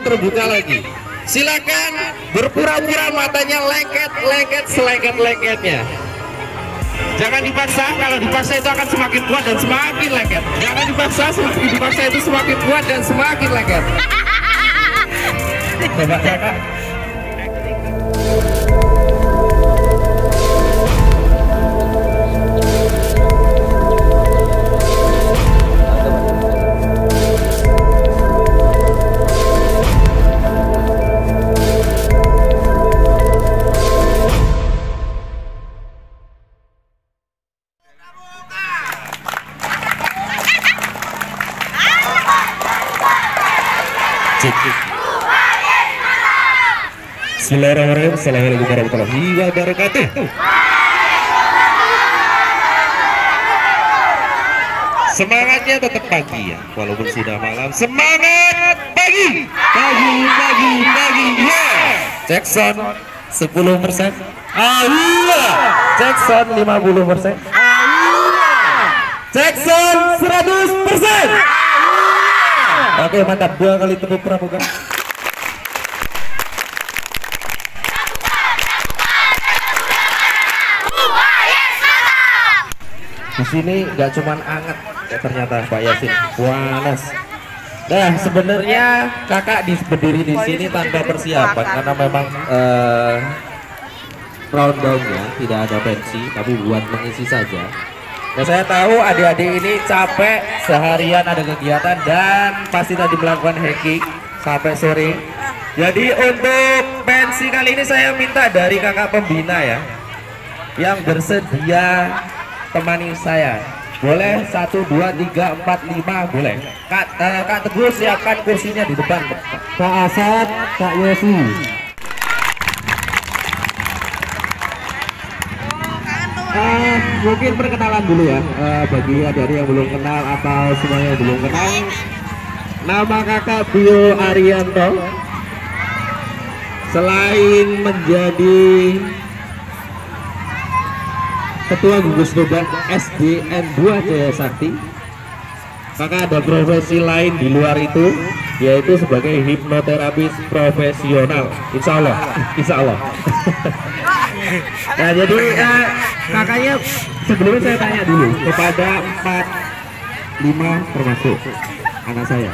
terbuka lagi. Silakan berpura-pura matanya lengket selengket-lengketnya. Jangan dipaksa, kalau dipaksa itu akan semakin kuat dan semakin lengket. Jangan dipaksa itu semakin kuat dan semakin lengket. Coba kakak. Bismillahirrahmanirrahim. Assalamualaikum warahmatullahi wabarakatuh. Semangatnya tetap pagi ya, walaupun sudah malam. Semangat pagi, pagi, yeah. Jackson 10%. Allah. Jackson 50%. Jackson 100%. Oke, mantap. 2 kali tepuk pramuka. Di sini nggak cuman anget ya, ternyata Pak Yasin panas. Nah, sebenarnya kakak berdiri di sini tanpa persiapan karena memang countdownnya tidak ada pensi, tapi buat mengisi saja. Nah, saya tahu adik-adik ini capek seharian ada kegiatan dan pasti tadi melakukan hacking sampai sore. Jadi untuk pensi kali ini saya minta dari kakak pembina ya, yang bersedia temani saya. Boleh 1, 2, 3, 4, 5 boleh. Kak Teguh siapkan kursinya di depan. Kak Asad, Kak Yosi. Mungkin perkenalan dulu ya, bagi adik-adik yang belum kenal atau semuanya yang belum kenal. Nama kakak Bio Arianto. Selain menjadi Ketua Gugus Tugas SDN 2 Jaya Sakti, maka ada profesi lain di luar itu, yaitu sebagai hipnoterapis profesional. Insya Allah. Nah, jadi kakaknya sebelumnya saya tanya dulu kepada 4, 5 termasuk anak saya,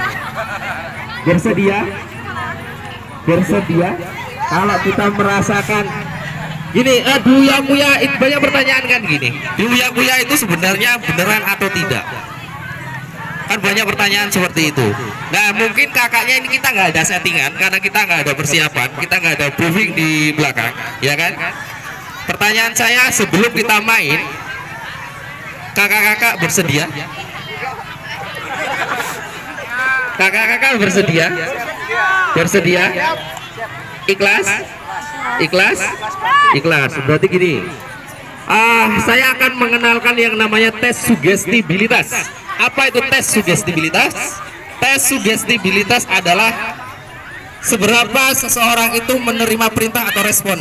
bersedia kalau kita merasakan gini, Buya banyak pertanyaan kan gini, Buya itu sebenarnya beneran atau tidak? Kan banyak pertanyaan seperti itu. Nah, mungkin kakaknya ini kita nggak ada settingan karena kita nggak ada persiapan, kita nggak ada briefing di belakang, ya kan? Pertanyaan saya sebelum kita main, kakak-kakak bersedia? Kakak-kakak bersedia? Bersedia? Ikhlas. Berarti gini, saya akan mengenalkan yang namanya tes sugestibilitas. Apa itu tes sugestibilitas? Tes sugestibilitas adalah seberapa seseorang itu menerima perintah atau respon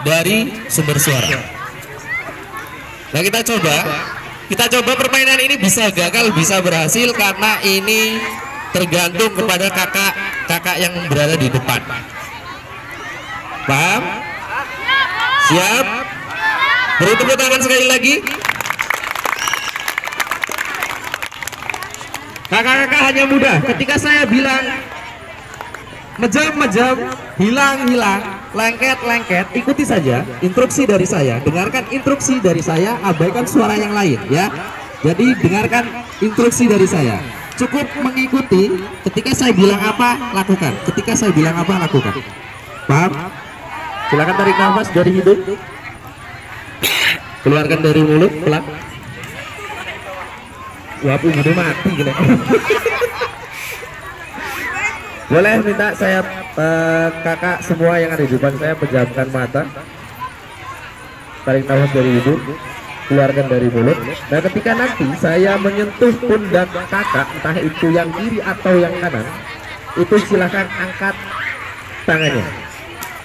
dari sumber suara. Nah, kita coba permainan ini, bisa gagal bisa berhasil karena ini tergantung kepada kakak yang berada di depan. Paham? Siap? Beri tepuk tangan sekali lagi. Kakak-kakak hanya mudah. Ketika saya bilang mejam, hilang, lengket, ikuti saja instruksi dari saya. Dengarkan instruksi dari saya, abaikan suara yang lain ya. Jadi dengarkan instruksi dari saya. Cukup mengikuti. Ketika saya bilang apa, lakukan. Ketika saya bilang apa, lakukan. Paham? Silakan tarik nafas dari hidung, keluarkan dari mulut pelan. Wah, udah mati gila. Boleh minta saya kakak semua yang ada di depan saya pejamkan mata, tarik nafas dari hidung, keluarkan dari mulut. Nah, ketika nanti saya menyentuh pundak kakak, entah itu yang kiri atau yang kanan, itu silahkan angkat tangannya.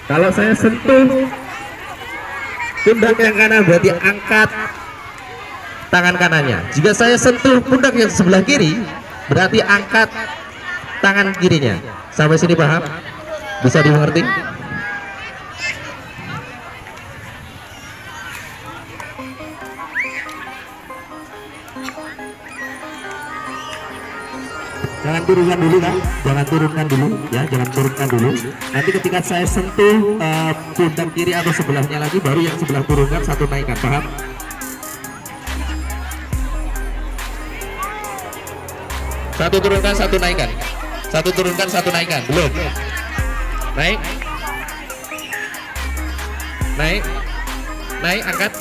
Kalau saya sentuh pundak yang kanan, berarti angkat tangan kanannya. Jika saya sentuh pundak yang sebelah kiri, berarti angkat tangan kirinya. Sampai sini paham? Bisa dimengerti? Jangan turunkan dulu kan, jangan turunkan dulu ya, jangan turunkan dulu. Nanti ketika saya sentuh pundak kiri atau sebelahnya lagi, baru yang sebelah turunkan, satu naikkan, paham? Satu turunkan, satu naikkan. Satu turunkan, satu naikkan. Belum. Naik. Naik. Naik, angkat.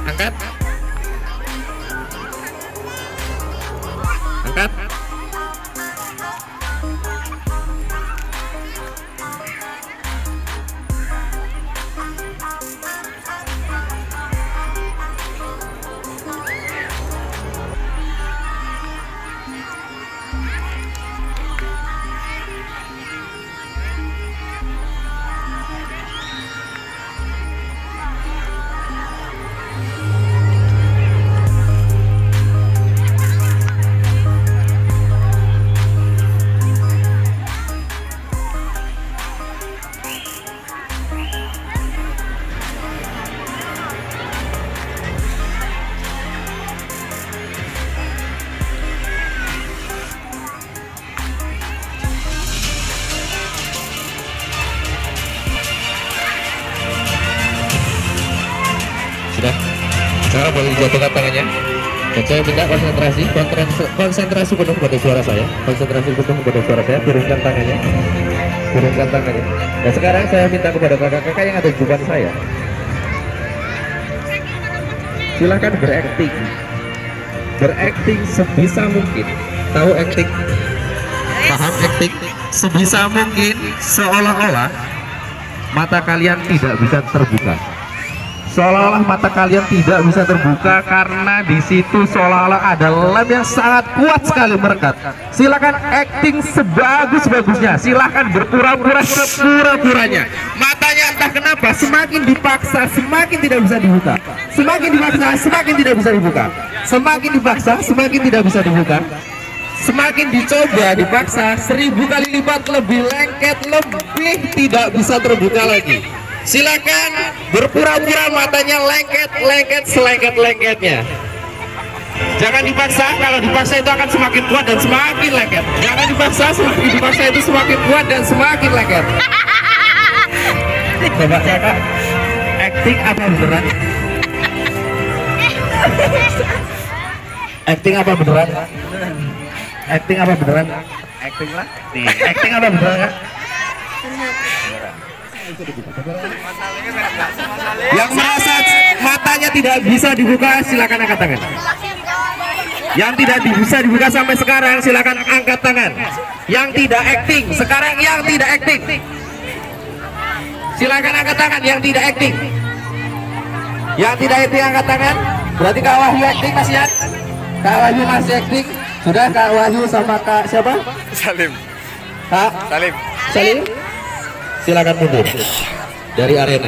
Angkat. Angkat. Sudah. Sekarang boleh dijatuhkan tangannya. Dan saya minta konsentrasi penuh pada suara saya. Konsentrasi penuh pada suara saya. Turunkan tangannya. Turunkan tangannya. Dan sekarang saya minta kepada kakak-kakak yang ada di depan saya, silahkan berakting. Berakting sebisa mungkin. Tahu acting? Paham acting? Sebisa mungkin seolah-olah mata kalian tidak bisa terbuka. Seolah-olah mata kalian tidak bisa terbuka karena di situ seolah-olah ada lem yang sangat kuat sekali merekat. Silakan acting sebagus-bagusnya. Silakan berpura-pura sepura-puranya. Matanya entah kenapa semakin dipaksa semakin tidak bisa dibuka. Semakin dipaksa semakin tidak bisa dibuka. Semakin dipaksa semakin tidak bisa dibuka. Semakin dicoba dipaksa 1000 kali lipat lebih lengket, lebih tidak bisa terbuka lagi. Silakan berpura-pura matanya lengket selengket-lengketnya. Jangan dipaksa, kalau dipaksa itu akan semakin kuat dan semakin lengket. Jangan dipaksa, semakin dipaksa itu semakin kuat dan semakin lengket. Coba kakak, acting apa beneran? Acting apa beneran? Acting apa beneran? Acting lah. Acting apa beneran kak? Yang merasa matanya tidak bisa dibuka silakan angkat tangan. Yang tidak bisa dibuka sampai sekarang silakan angkat tangan. Yang tidak acting sekarang, yang tidak acting silakan angkat tangan. Yang tidak acting, yang tidak acting angkat tangan. Berarti Kak Wahyu acting masih ya? Kak Wahyu masih acting. Sudah Kak Wahyu sama Kak siapa? Salim. Kak Salim. Salim. Silakan mundur dari arena.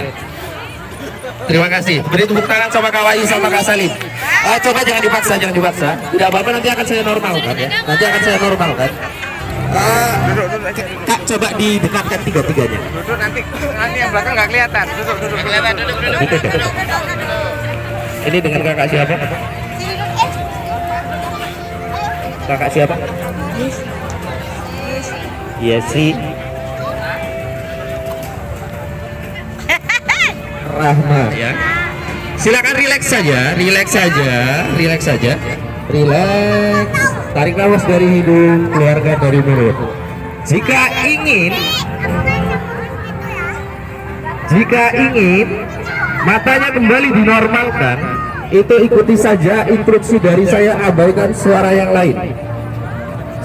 Terima kasih. Beri tepuk tangan sama Kak Wahyu sama Kak Salim. Coba jangan dipaksa, jangan dipaksa. Tidak apa-apa, nanti akan saya normalkan ya. Nanti akan saya normalkan. Kak coba didekatkan tiga-tiganya. Duduk nanti yang belakang nggak kelihatan. Duduk. Duduk. Ini dengan kakak siapa? Kakak siapa? Yesi. Rahma ya. Silakan rileks saja, rileks saja, rileks saja. Rileks. Tarik nafas dari hidung, keluarkan dari mulut. Jika ingin matanya kembali dinormalkan, itu ikuti saja instruksi dari saya, abaikan suara yang lain.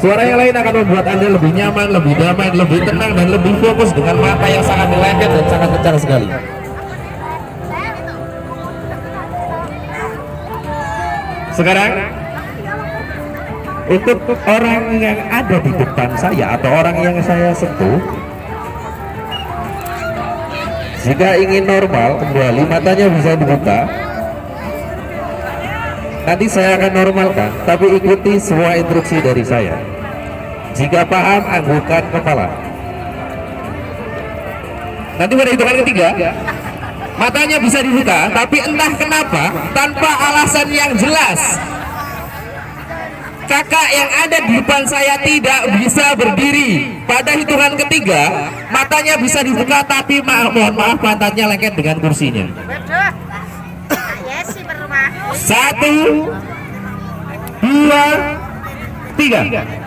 Suara yang lain akan membuat Anda lebih nyaman, lebih damai, lebih tenang, dan lebih fokus dengan mata yang sangat melengket dan sangat kencang sekali. Sekarang untuk orang yang ada di depan saya atau orang yang saya sentuh, jika ingin normal kembali matanya bisa dibuka. Nanti saya akan normalkan, tapi ikuti semua instruksi dari saya. Jika paham, anggukkan kepala. Nanti pada hitungan ketiga matanya bisa dibuka, tapi entah kenapa tanpa alasan yang jelas kakak yang ada di depan saya tidak bisa berdiri. Pada hitungan ketiga matanya bisa dibuka, tapi mohon maaf pantatnya lengket dengan kursinya. 1, 2, 3.